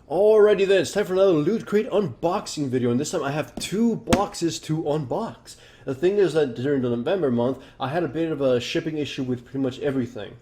Alrighty then, it's time for another Loot Crate unboxing video, and this time I have two boxes to unbox. The thing is that during the November month, I had a bit of a shipping issue with pretty much everything.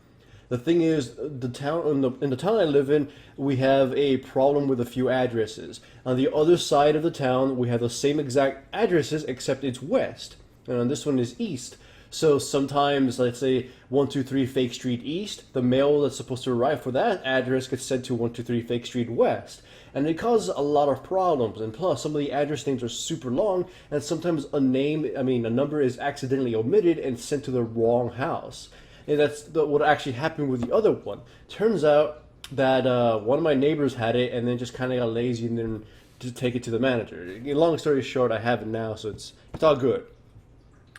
The thing is, the town in the town I live in, we have a problem with a few addresses. On the other side of the town, we have the same exact addresses, except it's west, and on this one is east. So sometimes, let's say 123 Fake Street East, the mail that's supposed to arrive for that address gets sent to 123 Fake Street West. And it causes a lot of problems. And plus, some of the address names are super long, and sometimes a number is accidentally omitted and sent to the wrong house. And that's what actually happened with the other one. Turns out that one of my neighbors had it and then just kind of got lazy and then to take it to the manager. Long story short, I have it now, so it's all good.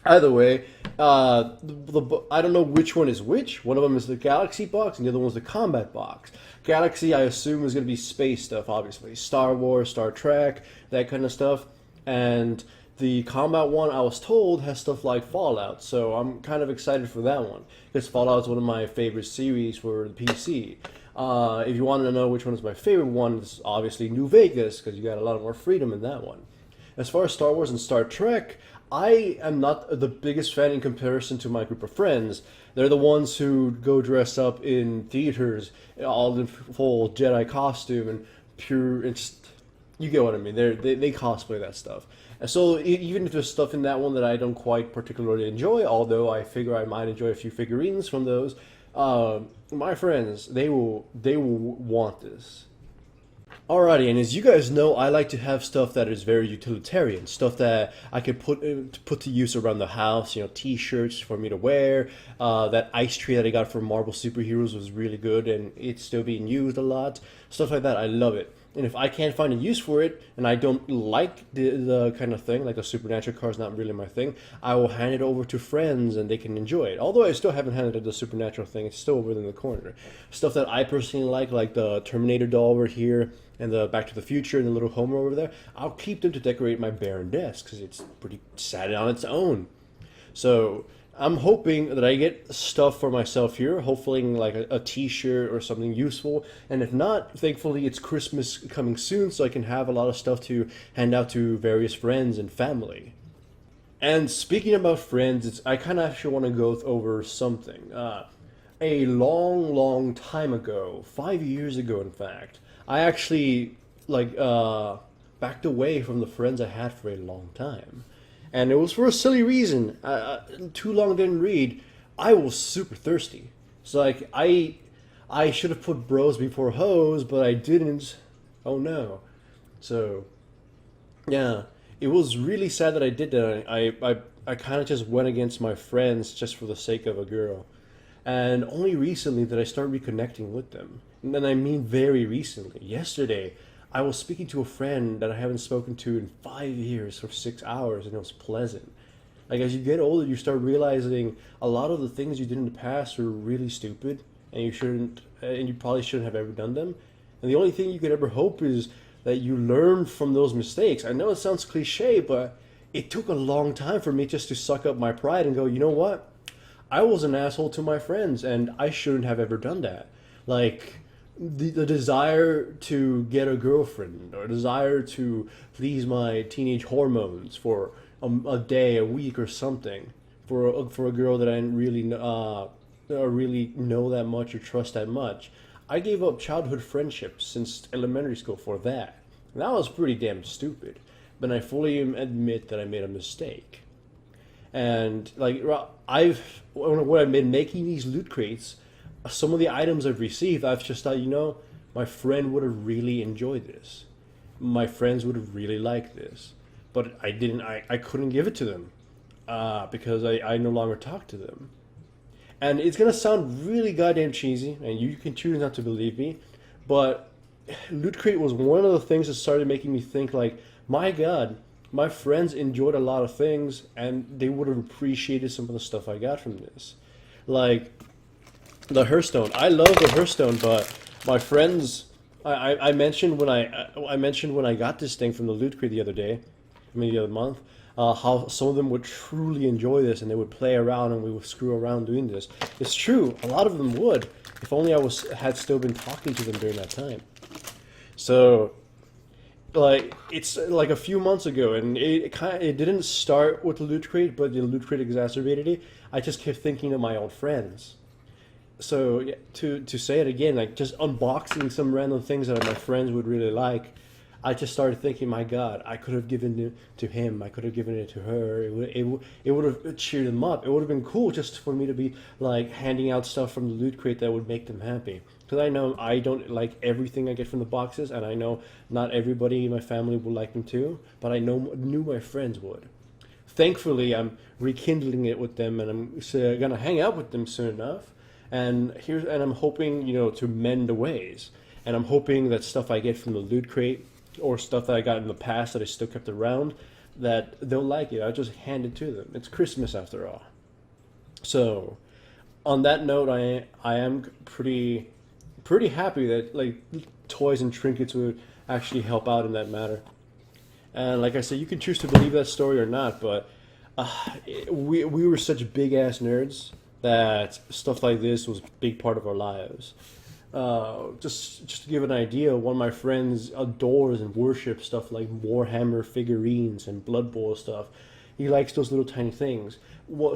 Either way, I don't know which one is which. One of them is the Galaxy box, and the other one is the Combat box. Galaxy, I assume, is going to be space stuff, obviously. Star Wars, Star Trek, that kind of stuff. And the Combat one, I was told, has stuff like Fallout, so I'm kind of excited for that one. Because Fallout is one of my favorite series for the PC. If you want to know which one is my favorite one, it's obviously New Vegas, because you got a lot more freedom in that one. As far as Star Wars and Star Trek, I am not the biggest fan in comparison to my group of friends. They're the ones who go dress up in theaters, all in full Jedi costume and pure. You get what I mean. They cosplay that stuff. And so even if there's stuff in that one that I don't quite particularly enjoy, although I figure I might enjoy a few figurines from those, my friends, they will want this. Alrighty, and as you guys know, I like to have stuff that is very utilitarian, stuff that I can put to use around the house. You know, T-shirts for me to wear. That ice tree that I got from Marvel Superheroes was really good, and it's still being used a lot. Stuff like that, I love it. And if I can't find a use for it, and I don't like the kind of thing, like the Supernatural car is not really my thing, I will hand it over to friends and they can enjoy it. Although I still haven't handed it the Supernatural thing, it's still over in the corner. Stuff that I personally like the Terminator doll over here, and the Back to the Future, and the little Homer over there, I'll keep them to decorate my barren desk, because it's pretty sad on its own. So I'm hoping that I get stuff for myself here, hopefully like a t-shirt or something useful, and if not, thankfully it's Christmas coming soon, so I can have a lot of stuff to hand out to various friends and family. And speaking about friends, I kind of actually want to go over something. A long time ago, 5 years ago in fact, I actually backed away from the friends I had for a long time. And it was for a silly reason. Too long didn't read. I was super thirsty. So like I should have put bros before hoes, but I didn't. Oh no. So yeah, it was really sad that I did that. I kind of just went against my friends just for the sake of a girl. And only recently did I start reconnecting with them. And I mean very recently. Yesterday, I was speaking to a friend that I haven't spoken to in 5 years for 6 hours, and it was pleasant. Like, as you get older, you start realizing a lot of the things you did in the past were really stupid, and you probably shouldn't have ever done them. And the only thing you could ever hope is that you learn from those mistakes. I know it sounds cliche, but it took a long time for me just to suck up my pride and go, you know what? I was an asshole to my friends, and I shouldn't have ever done that. Like, the desire to get a girlfriend, or desire to please my teenage hormones for a day, a week, or something, for a girl that I didn't really know that much or trust that much. I gave up childhood friendships since elementary school for that. And that was pretty damn stupid, but I fully admit that I made a mistake. And like when I've been making these loot crates, some of the items I've received, I've just thought, you know, my friend would have really enjoyed this. My friends would have really liked this. But I couldn't give it to them because I no longer talk to them. And it's going to sound really goddamn cheesy, and you can choose not to believe me, but Loot Crate was one of the things that started making me think like, my God, my friends enjoyed a lot of things, and they would have appreciated some of the stuff I got from this. Like the Hearthstone. I love the Hearthstone, but my friends, I mentioned when I got this thing from the Loot Crate the other month, how some of them would truly enjoy this, and they would play around, and we would screw around doing this. It's true, a lot of them would, if only I had still been talking to them during that time. So, like, it's like a few months ago, and it didn't start with the Loot Crate, but the Loot Crate exacerbated it. I just kept thinking of my old friends. So yeah, to say it again, like just unboxing some random things that my friends would really like, I just started thinking, my God, I could have given it to him. I could have given it to her. It would have cheered them up. It would have been cool just for me to be like handing out stuff from the Loot Crate that would make them happy. Because I know I don't like everything I get from the boxes, and I know not everybody in my family will like them too. But I knew my friends would. Thankfully, I'm rekindling it with them, and I'm gonna hang out with them soon enough. And I'm hoping, to mend the ways. And I'm hoping that stuff I get from the Loot Crate or stuff that I got in the past that I still kept around, that they'll like it. I'll just hand it to them. It's Christmas after all. So, on that note, I am pretty happy that like toys and trinkets would actually help out in that matter. And like I said, you can choose to believe that story or not, but we were such big ass nerds that stuff like this was a big part of our lives. Just to give an idea, one of my friends adores and worships stuff like Warhammer figurines and Blood Bowl stuff. He likes those little tiny things.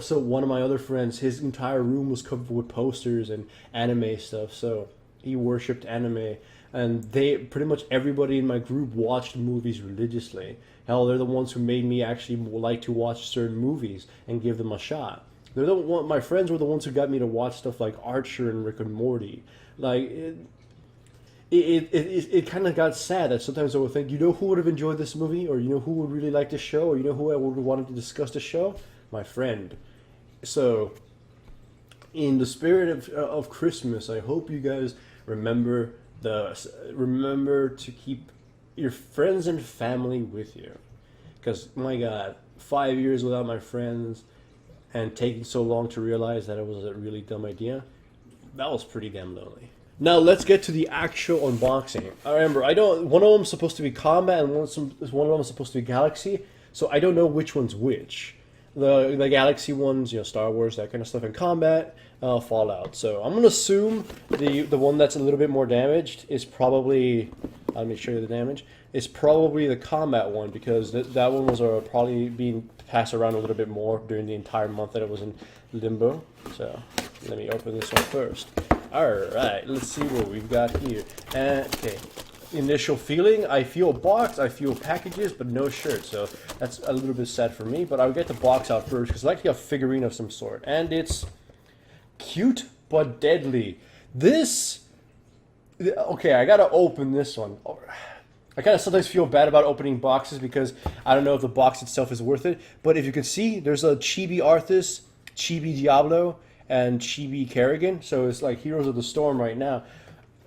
So one of my other friends, his entire room was covered with posters and anime stuff. So he worshipped anime, and they pretty much everybody in my group watched movies religiously. Hell, they're the ones who made me actually like to watch certain movies and give them a shot. My friends were the ones who got me to watch stuff like Archer and Rick and Morty. Like it kind of got sad that sometimes I would think, who would have enjoyed this movie, or who would really like this show, or who I would have wanted to discuss the show, my friend. So, in the spirit of Christmas, I hope you guys remember to keep your friends and family with you, because my God, 5 years without my friends and taking so long to realize that it was a really dumb idea, that was pretty damn lonely. Now let's get to the actual unboxing. I remember, one of them is supposed to be Combat and one of them is supposed to be Galaxy, so I don't know which one's which. The Galaxy ones, Star Wars, that kind of stuff, and Combat, Fallout. So I'm gonna assume the one that's a little bit more damaged is probably. Let me show you the damage. It's probably the Combat one, because that one was probably being passed around a little bit more during the entire month that it was in limbo. So let me open this one first. Alright, let's see what we've got here. Okay, initial feeling, I feel box, I feel packages, but no shirt, so that's a little bit sad for me, but I'll get the box out first, because I like to get a figurine of some sort, and it's cute, but deadly. Okay, I gotta open this one. I kind of sometimes feel bad about opening boxes, because I don't know if the box itself is worth it, but if you can see, there's a Chibi Arthas, Chibi Diablo, and Chibi Kerrigan, so it's like Heroes of the Storm right now.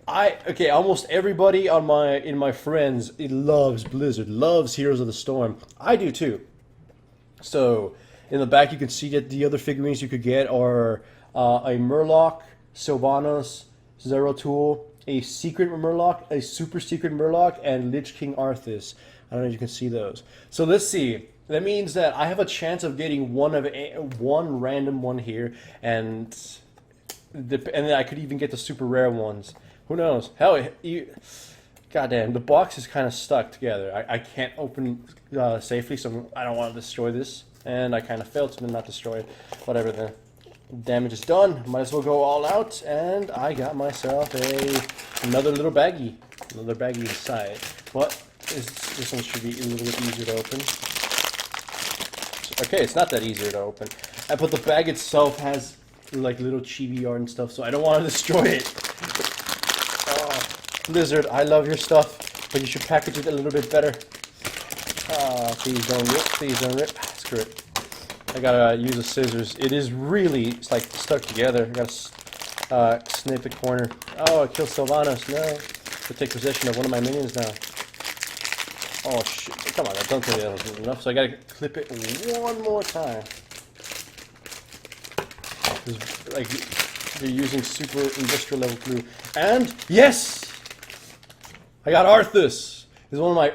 Almost everybody in my friends, it loves Blizzard, loves Heroes of the Storm. I do too. So in the back you can see that the other figurines you could get are a Murloc, Sylvanas, Zeratul, a secret Murloc, a super secret Murloc, and Lich King Arthas. I don't know if you can see those. So let's see. That means that I have a chance of getting one random one here, and then I could even get the super rare ones. Who knows? Hell, goddamn, the box is kind of stuck together. I can't open safely, so I don't want to destroy this, and I kind of failed to not destroy it. Whatever, the damage is done. Might as well go all out, and I got myself another little baggie. Another baggie inside. This one should be a little bit easier to open. Okay, it's not that easier to open. But the bag itself has like little chibi art and stuff, so I don't want to destroy it. Oh, Blizzard, I love your stuff, but you should package it a little bit better. Please don't rip, please don't rip. Screw it. I gotta use the scissors. It's like stuck together. I gotta snip the corner. Oh, I killed Sylvanas. No. I'll take possession of one of my minions now. Oh shit, come on, I don't think that was enough, so I gotta clip it one more time. Like, they're using super industrial level glue. And, yes! I got Arthas! He's one of my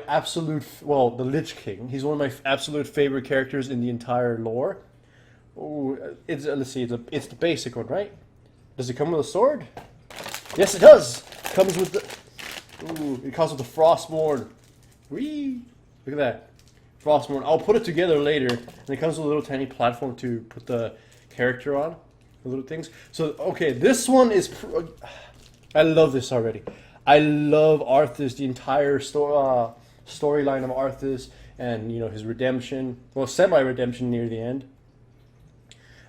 the Lich King. He's one of my absolute favorite characters in the entire lore. Oh, let's see, it's the basic one, right? Does it come with a sword? Yes, it does! Comes with the... Ooh, it comes with the Frostmourne. Whee! Look at that. Frostmourne. I'll put it together later. And it comes with a little tiny platform to put the character on. The little things. So, okay, this one is... I love this already. I love Arthas, the entire storyline of Arthas. And, you know, his redemption. Well, semi-redemption near the end.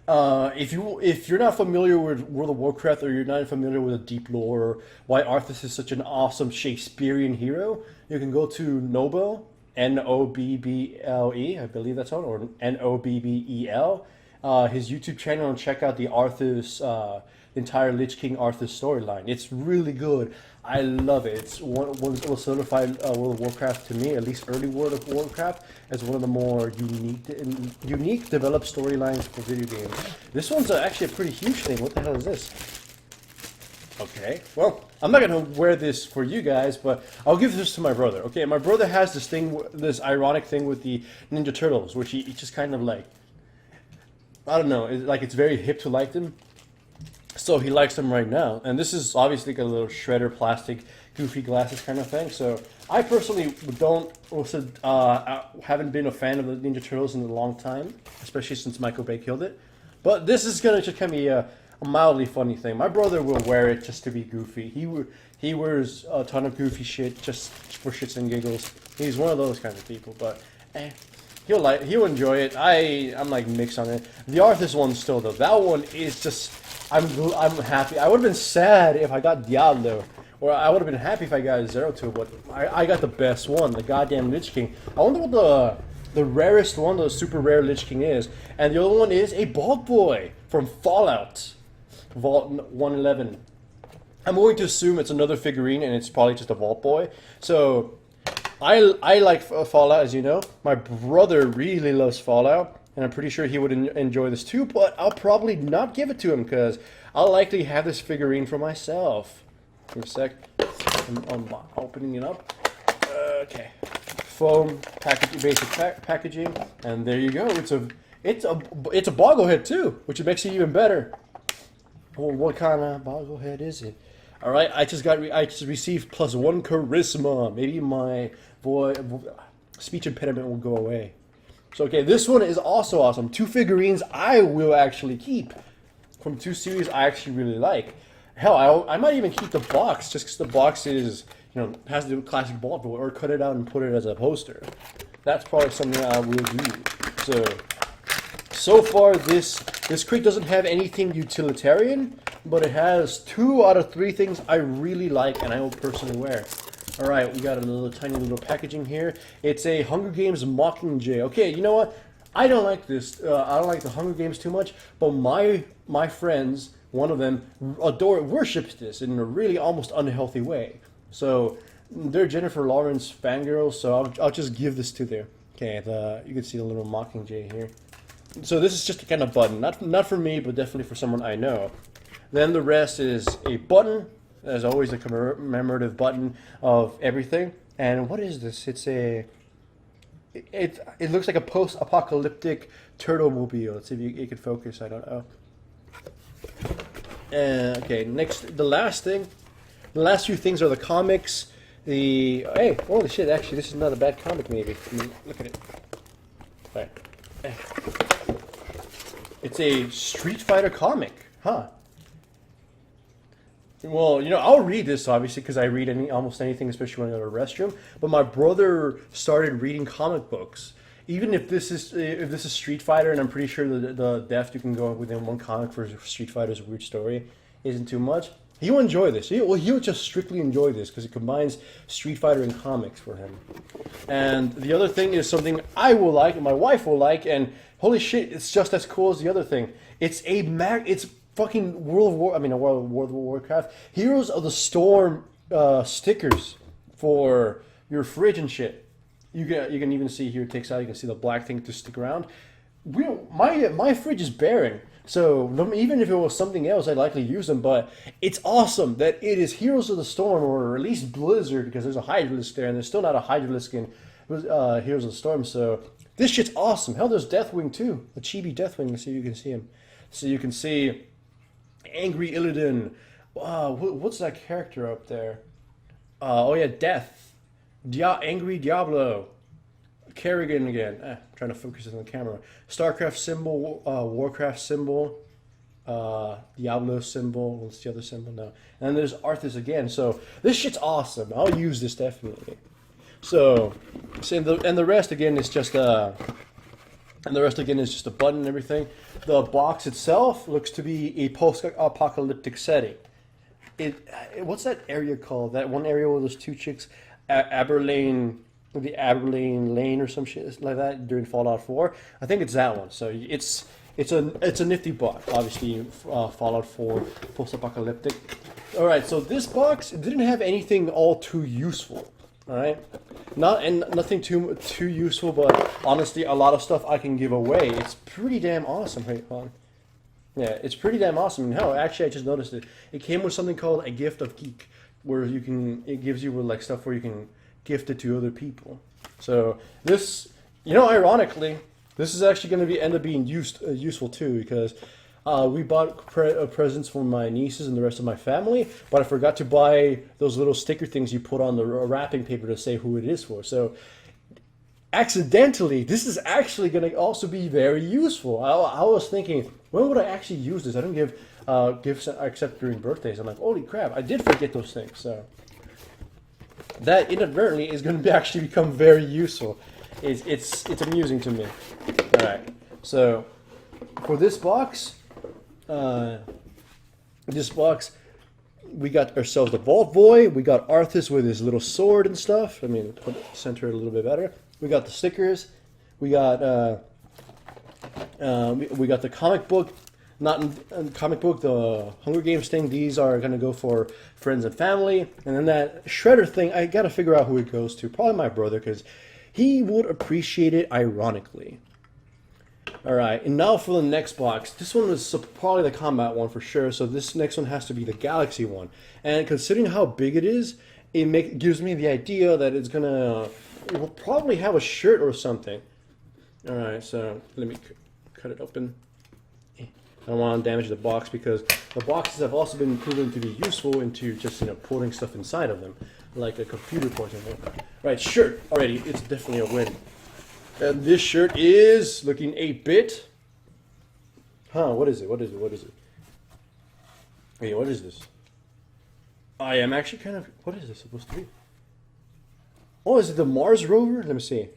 If you're not familiar with World of Warcraft, or you're not familiar with the deep lore, or why Arthas is such an awesome Shakespearean hero, you can go to Nobel, Nobble, I believe that's on, or Nobbel, his YouTube channel, and check out the Arthas, entire Lich King Arthas storyline. It's really good. I love it. It's one will solidify World of Warcraft to me, at least early World of Warcraft, as one of the more unique developed storylines for video games. This one's actually a pretty huge thing. What the hell is this? Okay, well, I'm not gonna wear this for you guys, but I'll give this to my brother. Okay, my brother has this thing, this ironic thing with the Ninja Turtles, which he just kind of like, I don't know, it's very hip to like them. So he likes them right now, and this is obviously like a little shredder plastic, goofy glasses kind of thing. So I personally haven't been a fan of the Ninja Turtles in a long time, especially since Michael Bay killed it. But this is gonna just kind of be a mildly funny thing. My brother will wear it just to be goofy. He wears a ton of goofy shit just for shits and giggles. He's one of those kind of people, but he'll enjoy it. I'm like mixed on it. The Arthas one still though. That one is just. I'm happy. I would have been sad if I got Diablo, or I would have been happy if I got Zeratul, but I got the best one, the goddamn Lich King. I wonder what the rarest one, the super rare Lich King is. And the other one is a Bog Boy from Fallout, Vault 111. I'm going to assume it's another figurine, and it's probably just a Vault Boy. So I like Fallout, as you know. My brother really loves Fallout. And I'm pretty sure he would enjoy this too, but I'll probably not give it to him because I'll likely have this figurine for myself. Give me a sec. I'm opening it up. Okay. Foam packaging, basic packaging, and there you go. It's a bogglehead too, which makes it even better. Well, what kind of bogglehead is it? All right, I just received +1 charisma. Maybe my speech impediment will go away. So, okay, this one is also awesome. 2 figurines I will actually keep from 2 series I actually really like. Hell, I might even keep the box just because the box is, you know, has the classic Bog Boy, or cut it out and put it as a poster. That's probably something I will do. So far this crate doesn't have anything utilitarian, but it has 2 out of 3 things I really like and I will personally wear. Alright, we got a tiny little packaging here. It's a Hunger Games Mockingjay. Okay, you know what? I don't like this. I don't like the Hunger Games too much, but my friends, one of them, worships this in a really almost unhealthy way. So, they're Jennifer Lawrence fangirls, so I'll just give this to them. Okay, you can see the little Mockingjay here. So this is just a kind of button. Not for me, but definitely for someone I know. Then the rest is a button. There's always a commemorative button of everything. And what is this? It looks like a post-apocalyptic turtle mobile. Let's see if you can focus. I don't know. Okay, next, the last few things are the comics. Hey, holy shit! Actually, this is not a bad comic. Maybe. I mean, look at it. Right. It's a Street Fighter comic, huh? Well, you know, I'll read this obviously because I read almost anything, especially when I go to the restroom. But my brother started reading comic books. Even if this is Street Fighter, and I'm pretty sure the depth you can go within one comic for Street Fighter's weird story isn't too much. He'll enjoy this. He'll just strictly enjoy this because it combines Street Fighter and comics for him. And the other thing is something I will like and my wife will like, and holy shit, it's just as cool as the other thing. It's fucking World of Warcraft Heroes of the Storm stickers for your fridge and shit. You can even see here, it takes out, you can see the black thing to stick around. My fridge is barren, so even if it was something else, I'd likely use them, but it's awesome that it is Heroes of the Storm, or at least Blizzard, because there's a Hydralisk there, and there's still not a Hydralisk in Heroes of the Storm, so this shit's awesome. Hell, there's Deathwing too, the chibi Deathwing, let's see if you can see him. So you can see Angry Illidan. Wow, what's that character up there? Oh yeah, Death. Angry Diablo. Kerrigan again. Trying to focus on the camera. StarCraft symbol, Warcraft symbol, Diablo symbol. What's the other symbol? No. And then there's Arthas again. So this shit's awesome. I'll use this definitely. So, and the rest again is just and the rest again is just a button and everything. The box itself looks to be a post-apocalyptic setting. What's that area called? That one area where those two chicks, Aberlane, the Aberlane Lane or some shit like that during Fallout 4. I think it's that one. So it's a nifty box. Obviously, Fallout 4 post-apocalyptic. All right. So this box didn't have anything all too useful. All right, nothing too useful, but honestly, a lot of stuff I can give away. It's pretty damn awesome. Wait, hold on. Yeah, it's pretty damn awesome. And hell, actually, I just noticed it. It came with something called a gift of geek, where it gives you like stuff where you can gift it to other people. So this, ironically, this is actually going to end up being useful too, because we bought presents for my nieces and the rest of my family, but I forgot to buy those little sticker things you put on the wrapping paper to say who it is for. So accidentally, this is actually going to also be very useful. I was thinking, when would I actually use this? I don't give gifts except during birthdays. I'm like, holy crap, I did forget those things. So that inadvertently is going to actually become very useful. It's amusing to me. All right, so for this box, we got ourselves the Vault Boy. We got Arthas with his little sword and stuff. I mean, center it a little bit better. We got the stickers. We got we got the comic book. Not in comic book, the Hunger Games thing. These are gonna go for friends and family. And then that Shredder thing, I gotta figure out who it goes to. Probably my brother, because he would appreciate it ironically. Alright, and now for the next box. This one was probably the combat one for sure, so this next one has to be the Galaxy one. And considering how big it is, it gives me the idea that it will probably have a shirt or something. Alright, so let me cut it open. I don't want to damage the box, because the boxes have also been proven to be useful into just putting stuff inside of them, like a computer port. Right, shirt already. It's definitely a win. And this shirt is looking 8-bit. Huh? What is it? What is it? What is it? Hey, what is this? I am actually kind of. What is this supposed to be? Oh, is it the Mars rover? Let me see.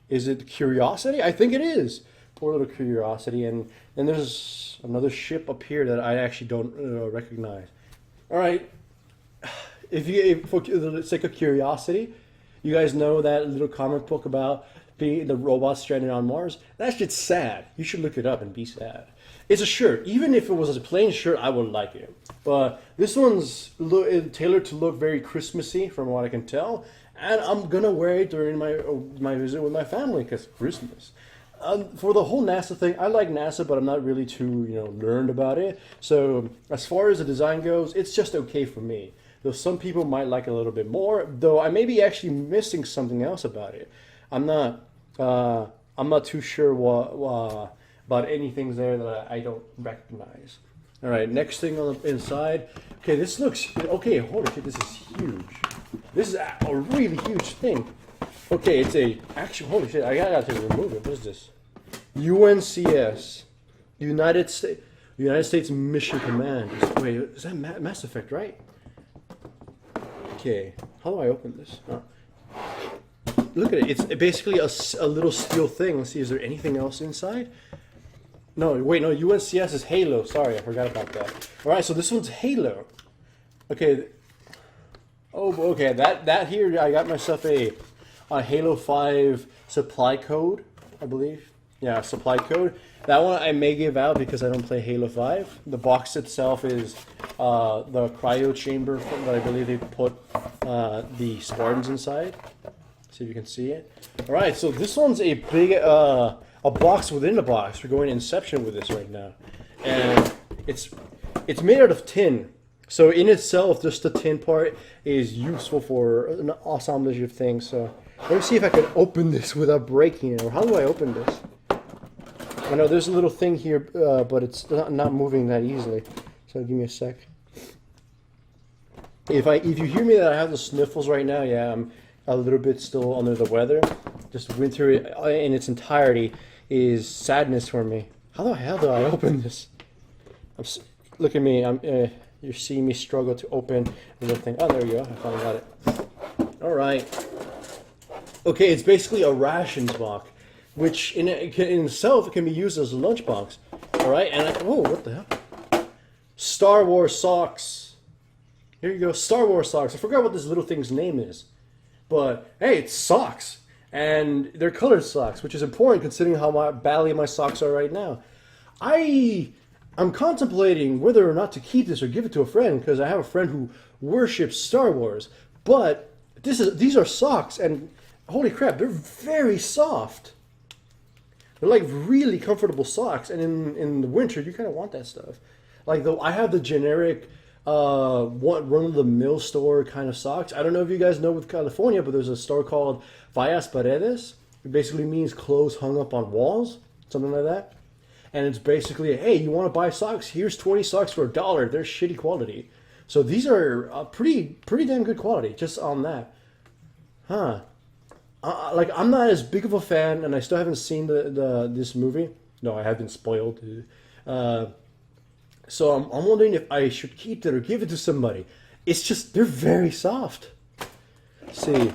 Is it Curiosity? I think it is. Poor little Curiosity, and there's another ship up here that I actually don't recognize. All right, for the sake of curiosity, you guys know that little comic book about being the robots stranded on Mars? That shit's sad. You should look it up and be sad. It's a shirt. Even if it was a plain shirt, I would like it. But this one's tailored to look very Christmassy, from what I can tell, and I'm gonna wear it during my visit with my family because Christmas. For the whole NASA thing, I like NASA, but I'm not really too, learned about it. So as far as the design goes, it's just okay for me. Though some people might like it a little bit more, though I may be actually missing something else about it. I'm not too sure about anything there that I don't recognize. All right, next thing on the inside. Okay, this looks okay. Holy shit, this is huge. This is a really huge thing. Okay, it's holy shit, I gotta remove it. What is this? UNCS, United States Mission Command. Wait, is that Mass Effect, right? Okay, how do I open this? Oh. Look at it. It's basically a little steel thing. Let's see, is there anything else inside? No, wait, no, UNCS is Halo. Sorry, I forgot about that. All right, so this one's Halo. Okay. Oh, okay, that here, I got myself a Halo 5 supply code, I believe. Yeah, supply code. That one I may give out because I don't play Halo 5. The box itself is the cryo chamber that I believe they put the Spartans inside. See if you can see it. All right, so this one's a big a box within a box. We're going Inception with this right now, and it's made out of tin. So in itself, just the tin part is useful for an assemblage of things. So let me see if I can open this without breaking it. Or how do I open this? I know there's a little thing here, but it's not moving that easily. So give me a sec. If you hear me that I have the sniffles right now, yeah, I'm a little bit still under the weather. Just winter in its entirety is sadness for me. How the hell do I open this? Look at me. You're seeing me struggle to open the little thing. Oh, there you go. I finally got it. All right. Okay, it's basically a rations box, which in itself can be used as a lunchbox. All right, and whoa, what the hell? Star Wars socks. Here you go, Star Wars socks. I forgot what this little thing's name is, but hey, it's socks, and they're colored socks, which is important considering how badly my socks are right now. I'm contemplating whether or not to keep this or give it to a friend because I have a friend who worships Star Wars. But these are socks, and holy crap, they're very soft. They're like really comfortable socks, and in the winter you kind of want that stuff. Like I have the generic run-of-the-mill store kind of socks. I don't know if you guys know with California, but there's a store called Vallas Paredes. It basically means clothes hung up on walls, something like that. And it's basically, hey, you want to buy socks? Here's 20 socks for $1. They're shitty quality. So these are pretty damn good quality, just on that. Huh. Like, I'm not as big of a fan, and I still haven't seen this movie. No, I have been spoiled. So I'm wondering if I should keep it or give it to somebody. It's just, they're very soft. Let's see.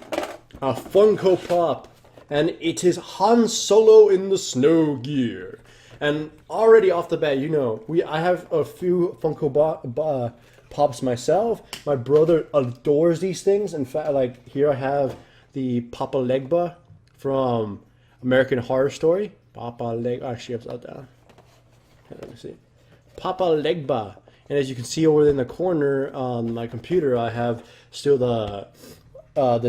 A Funko Pop. And it is Han Solo in the snow gear. And already off the bat, you know, I have a few Funko Pops myself. My brother adores these things. In fact, like here I have the Papa Legba from American Horror Story. Papa Leg, actually upside down. Let me see. Papa Legba. And as you can see over in the corner on my computer, I have still the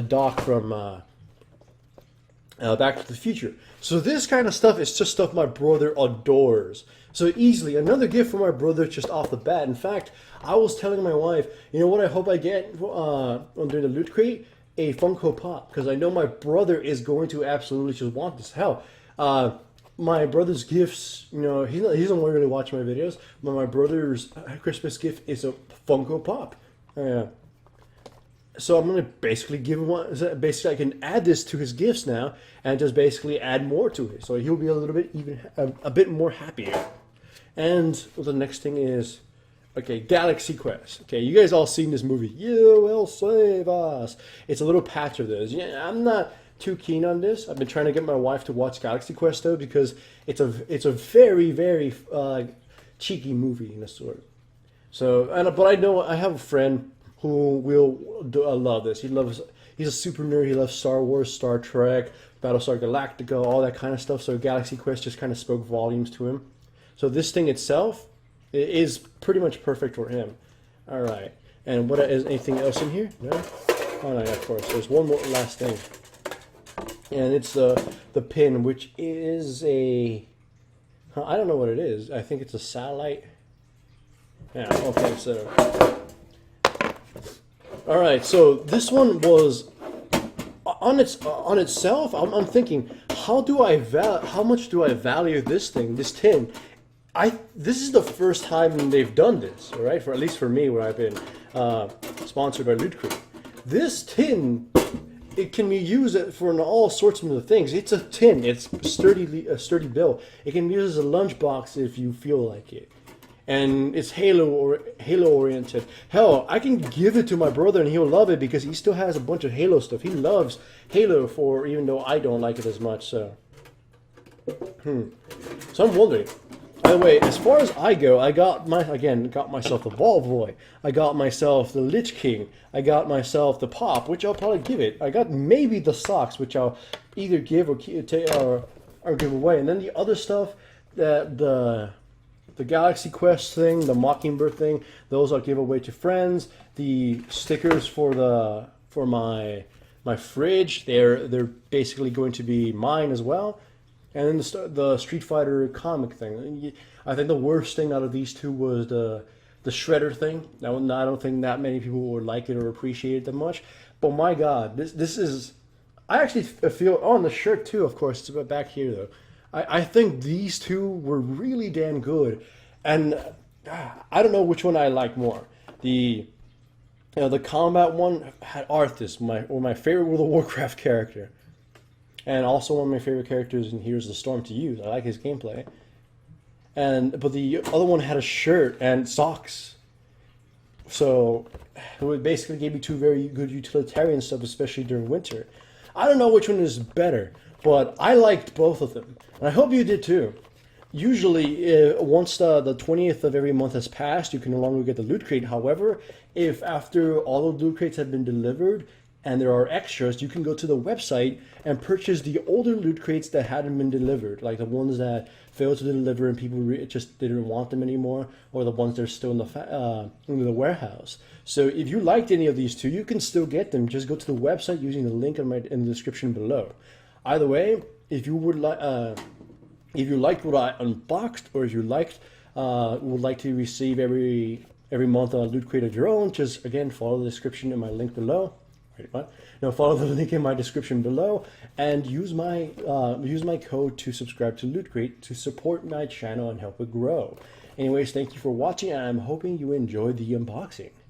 doc from Back to the Future. So this kind of stuff is just stuff my brother adores. So easily, another gift for my brother just off the bat. In fact, I was telling my wife, you know what I hope I get during the Loot Crate? A Funko Pop. Because I know my brother is going to absolutely just want this. Hell, my brother's gifts, you know, he doesn't really watch my videos, but my brother's Christmas gift is a Funko Pop. So I'm going to basically give him one. Basically, I can add this to his gifts now and just basically add more to it. So he'll be a little bit a bit more happier. And the next thing is, okay, Galaxy Quest. Okay, you guys all seen this movie. You will save us. It's a little patch of this. Yeah, I'm not too keen on this. I've been trying to get my wife to watch Galaxy Quest though because it's a very cheeky movie in a sort. So, but I know I have a friend who will love this. He's a super nerd. He loves Star Wars, Star Trek, Battlestar Galactica, all that kind of stuff. So Galaxy Quest just kind of spoke volumes to him. So this thing itself is pretty much perfect for him. All right. And what is anything else in here? No? Oh no, yeah, of course. There's one more last thing. And it's the pin, which is I don't know what it is. I think it's a satellite. Yeah, okay, so all right, so this one was on itself. I'm thinking, how much do I value this thing, this tin? This is the first time they've done this, all right? For at least for me, where I've been sponsored by Lootcrate. This tin, it can be used for all sorts of things. It's a tin. It's a sturdy build. It can be used as a lunchbox if you feel like it. And it's Halo oriented. Hell, I can give it to my brother and he'll love it because he still has a bunch of Halo stuff. He loves Halo even though I don't like it as much. So I'm wondering. By the way, as far as I go, I got myself the Ball Boy. I got myself the Lich King. I got myself the Pop, which I'll probably give it. I got maybe the socks, which I'll either give or give away. And then the other stuff, the Galaxy Quest thing, the Mockingbird thing, those I'll give away to friends. The stickers for my fridge, they're basically going to be mine as well. And then the Street Fighter comic thing. I think the worst thing out of these two was the Shredder thing. I don't think that many people would like it or appreciate it that much. But my God, this is. I actually feel on the shirt too. Of course, it's back here though. I think these two were really damn good, and I don't know which one I like more. The The combat one had Arthas, my favorite World of Warcraft character, and also one of my favorite characters in Here's the Storm to use. I like his gameplay. But the other one had a shirt and socks. So it basically gave me two very good utilitarian stuff, especially during winter. I don't know which one is better, but I liked both of them, and I hope you did too. Usually, once the 20th of every month has passed, you can no longer get the loot crate. However, if after all the loot crates have been delivered and there are extras, you can go to the website and purchase the older loot crates that hadn't been delivered, like the ones that failed to deliver and people just didn't want them anymore, or the ones that are still in the warehouse. So if you liked any of these two, you can still get them. Just go to the website using the link in the description below. Either way, if you liked what I unboxed, or if you would like to receive every month a loot crate of your own, just again follow the description in my link below. Wait, what? No, follow the link in my description below and use my code to subscribe to Loot Crate to support my channel and help it grow. Anyways, thank you for watching, and I'm hoping you enjoyed the unboxing.